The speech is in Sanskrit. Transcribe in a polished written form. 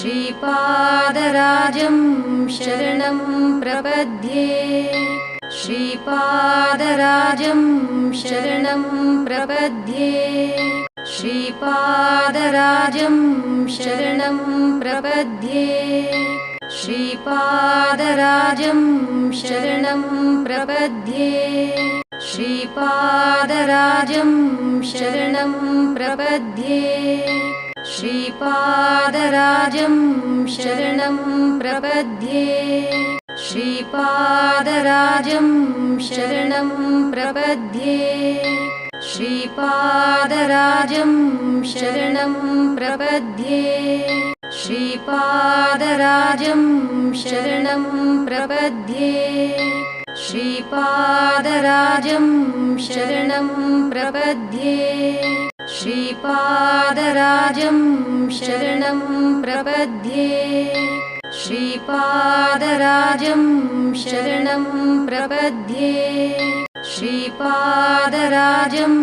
श्रीपादराजं शरणं प्रपद्ये श्रीपादराजं शरणं प्रपद्ये श्रीपादराजं शरणं प्रपद्ये श्रीपादराजं शरणं प्रपद्ये श्रीपादराजं शरणं प्रपद्ये श्रीपादराजं शरणं प्रपद्ये श्रीपादराजं शरणं प्रपद्ये श्रीपादराजं शरणं प्रपद्ये श्रीपादराजं शरणं प्रपद्ये श्रीपादराजं शरणं प्रपद्ये श्रीपादराजं शरणं प्रपद्ये श्रीपादराजं शरणं प्रपद्ये श्रीपादराजं